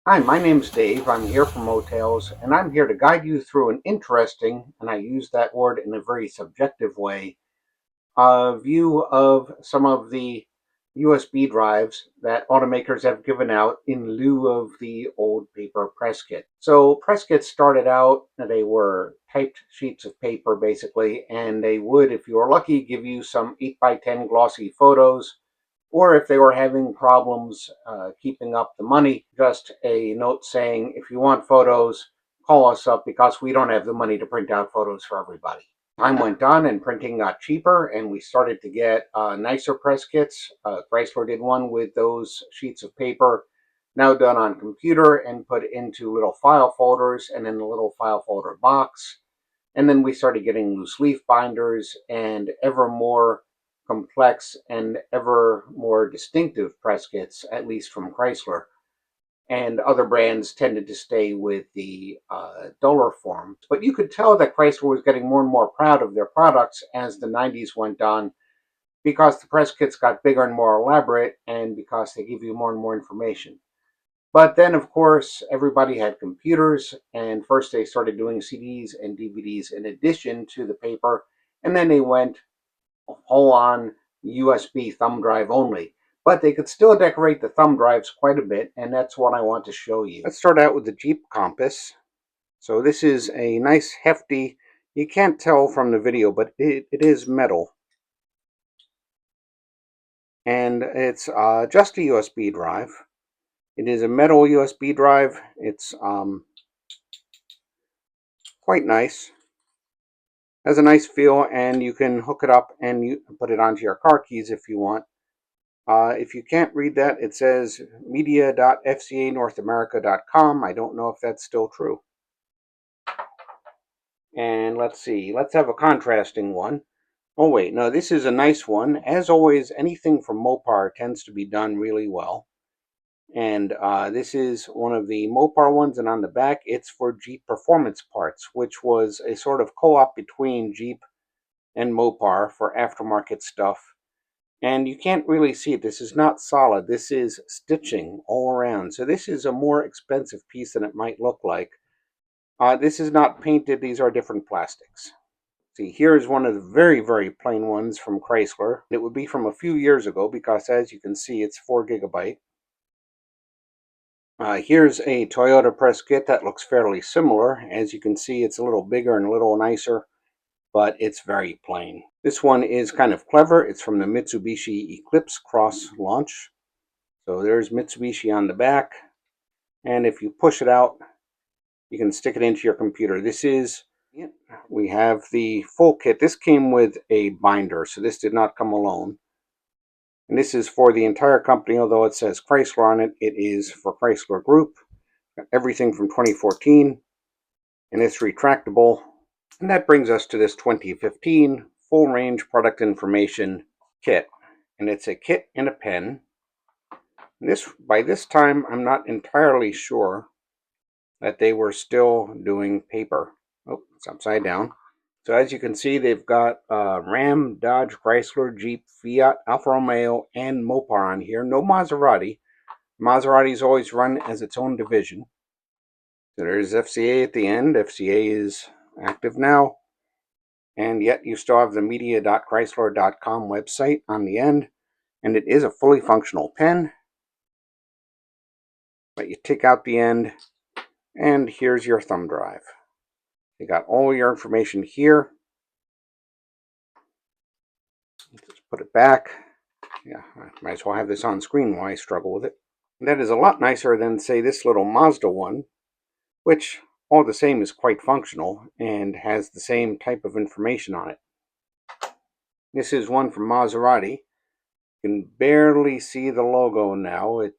Hi, my name's Dave. I'm here from Motels, and I'm here to guide you through an interesting, and I use that word in a very subjective way, view of some of the USB drives that automakers have given out in lieu of the old paper press kit. So, press kits started out, they were typed sheets of paper basically, and they would, if you were lucky, give you some 8 by 10 glossy photos, or if they were having problems keeping up the money, just a note saying, if you want photos, call us up because we don't have the money to print out photos for everybody. Time went on and printing got cheaper, and we started to get nicer press kits. Chrysler did one with those sheets of paper now done on computer and put into little file folders and in the little file folder box. And then we started getting loose leaf binders and ever more complex and ever more distinctive press kits, at least from Chrysler. And other brands tended to stay with the duller form. But you could tell that Chrysler was getting more and more proud of their products as the 90s went on because the press kits got bigger and more elaborate and because they give you more and more information. But then, of course, everybody had computers, and first they started doing CDs and DVDs in addition to the paper, and then they went whole on USB thumb drive only. But they could still decorate the thumb drives quite a bit, and that's what I want to show you. Let's start out with the Jeep Compass. So this is a nice hefty, you can't tell from the video, but it is metal. And it's just a USB drive. It is a metal USB drive. It's quite nice. Has a nice feel, and you can hook it up and you put it onto your car keys if you want. If you can't read that, it says media.fcanorthamerica.com. I don't know if that's still true. And let's see, let's have a contrasting one. Oh wait, no, this is a nice one. As always, anything from Mopar tends to be done really well. And this is one of the Mopar ones, and on the back it's for Jeep Performance Parts, which was a sort of co-op between Jeep and Mopar for aftermarket stuff. And you can't really see it. This is not solid. This is stitching all around. So this is a more expensive piece than it might look like. This is not painted. These are different plastics. See, here's one of the very, very plain ones from Chrysler. It would be from a few years ago because, as you can see, it's 4 gigabyte. Here's a Toyota press kit that looks fairly similar. As you can see, it's a little bigger and a little nicer, but it's very plain. This one is kind of clever. It's from the Mitsubishi Eclipse Cross launch. So there's Mitsubishi on the back, and if you push it out, you can stick it into your computer. This is it. We have the full kit. This came with a binder, so this did not come alone. And this is for the entire company, although it says Chrysler on it. It is for Chrysler Group. Everything from 2014, and it's retractable. And that brings us to this 2015 full range product information kit. And it's a kit and a pen. And by this time, I'm not entirely sure that they were still doing paper. Oh, it's upside down. So as you can see, they've got Ram, Dodge, Chrysler, Jeep, Fiat, Alfa Romeo, and Mopar on here. No Maserati. Maserati is always run as its own division. So there's FCA at the end. FCA is active now. And yet you still have the media.chrysler.com website on the end. And it is a fully functional pen. But you take out the end, and here's your thumb drive. You got all your information here. Just put it back. Yeah, I might as well have this on screen while I struggle with it. And that is a lot nicer than, say, this little Mazda one, which all the same is quite functional and has the same type of information on it. This is one from Maserati. You can barely see the logo now. It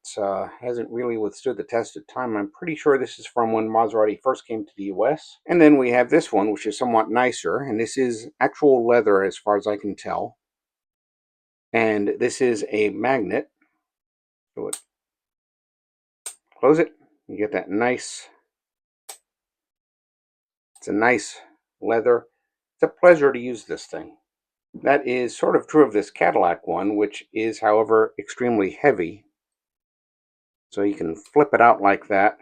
hasn't really withstood the test of time. I'm pretty sure this is from when Maserati first came to the US. And then we have this one, which is somewhat nicer, and this is actual leather as far as I can tell. And this is a magnet. So close it, you get that nice, it's a nice leather. It's a pleasure to use this thing. That is sort of true of this Cadillac one, which is, however, extremely heavy. So you can flip it out like that,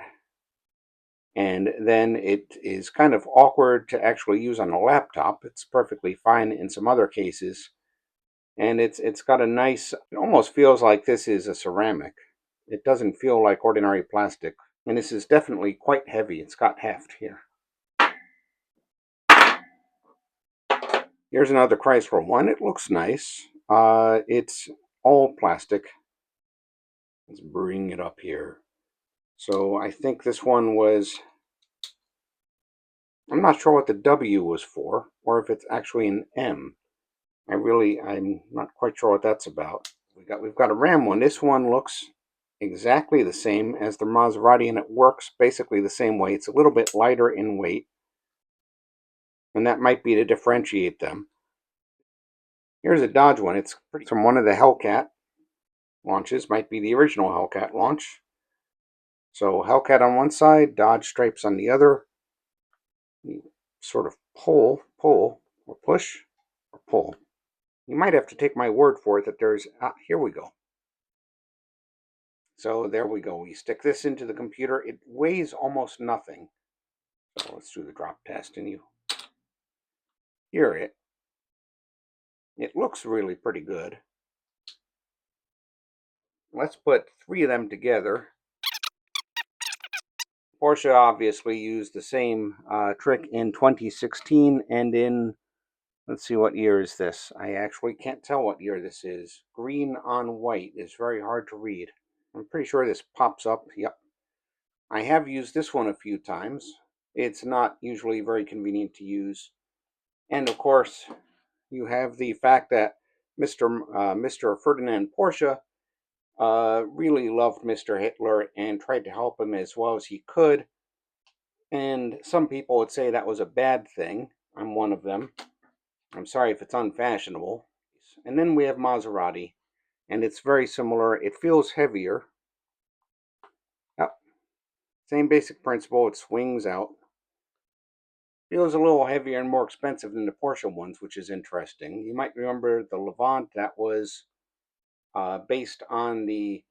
and then it is kind of awkward to actually use on a laptop. It's perfectly fine in some other cases, and it's got a nice, it almost feels like this is a ceramic. It doesn't feel like ordinary plastic, and this is definitely quite heavy. It's got heft here. Here's another Chrysler one. It looks nice. It's all plastic. Let's bring it up here. So I think this one was, I'm not sure what the W was for, or if it's actually an M. I'm not quite sure what that's about. We've got a Ram one. This one looks exactly the same as the Maserati, and it works basically the same way. It's a little bit lighter in weight, and that might be to differentiate them. Here's a Dodge one. It's from one of the Hellcat launches. Might be the original Hellcat launch. So Hellcat on one side, Dodge stripes on the other. You sort of pull, or push, or pull. You might have to take my word for it that there's, here we go. So there we go. We stick this into the computer. It weighs almost nothing. So let's do the drop test, and you hear it. It looks really pretty good. Let's put 3 of them together. Porsche obviously used the same trick in 2016 and in, let's see, what year is this? I actually can't tell what year this is. Green on white is very hard to read. I'm pretty sure this pops up. Yep. I have used this one a few times. It's not usually very convenient to use. And of course, you have the fact that Mr. Ferdinand Porsche really loved Mr. Hitler and tried to help him as well as he could. And some people would say that was a bad thing. I'm one of them. I'm sorry if it's unfashionable. And then we have Maserati, and it's very similar. It feels heavier. Yep. Same basic principle. It swings out. Feels a little heavier and more expensive than the Porsche ones, which is interesting. You might remember the Levant. That was based on the,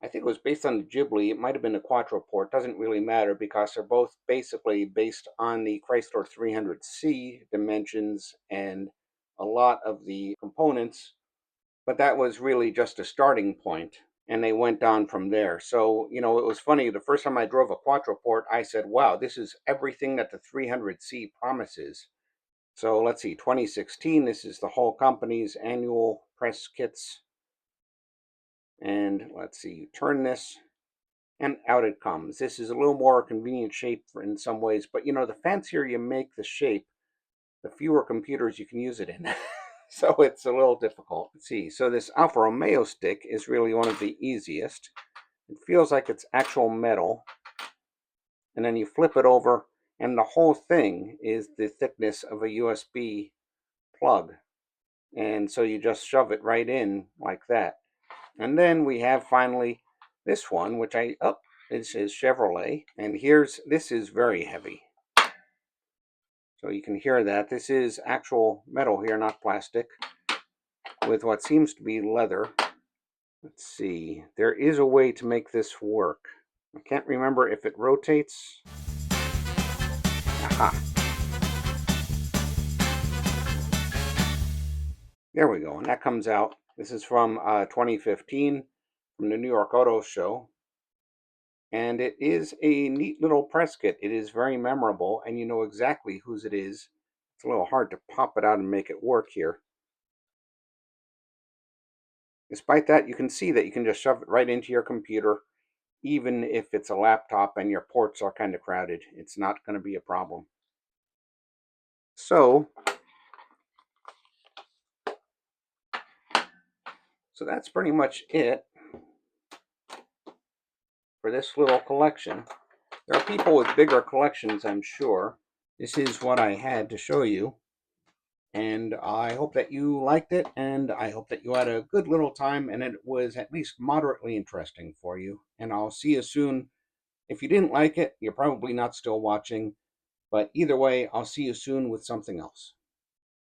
I think it was based on the Ghibli. It might have been a Quattroport. Doesn't really matter because they're both basically based on the Chrysler 300C dimensions and a lot of the components. But that was really just a starting point, and they went on from there. So, it was funny. The first time I drove a Quattroport, I said, wow, this is everything that the 300C promises. So let's see, 2016, this is the whole company's annual press kits. And let's see, you turn this, and out it comes. This is a little more convenient shape in some ways, but the fancier you make the shape, the fewer computers you can use it in. So it's a little difficult. Let's see, so this Alfa Romeo stick is really one of the easiest. It feels like it's actual metal. And then you flip it over, and the whole thing is the thickness of a USB plug. And so you just shove it right in like that. And then we have finally this one, which this is Chevrolet. And this is very heavy. So you can hear that. This is actual metal here, not plastic, with what seems to be leather. Let's see. There is a way to make this work. I can't remember if it rotates. Aha. There we go. And that comes out. This is from 2015 from the New York Auto Show. And it is a neat little press kit. It is very memorable, and you know exactly whose it is. It's a little hard to pop it out and make it work here. Despite that, you can see that you can just shove it right into your computer, even if it's a laptop and your ports are kind of crowded. It's not going to be a problem. So that's pretty much it for this little collection. There are people with bigger collections, I'm sure. This is what I had to show you. And I hope that you liked it, and I hope that you had a good little time, and it was at least moderately interesting for you. And I'll see you soon. If you didn't like it, you're probably not still watching. But either way, I'll see you soon with something else.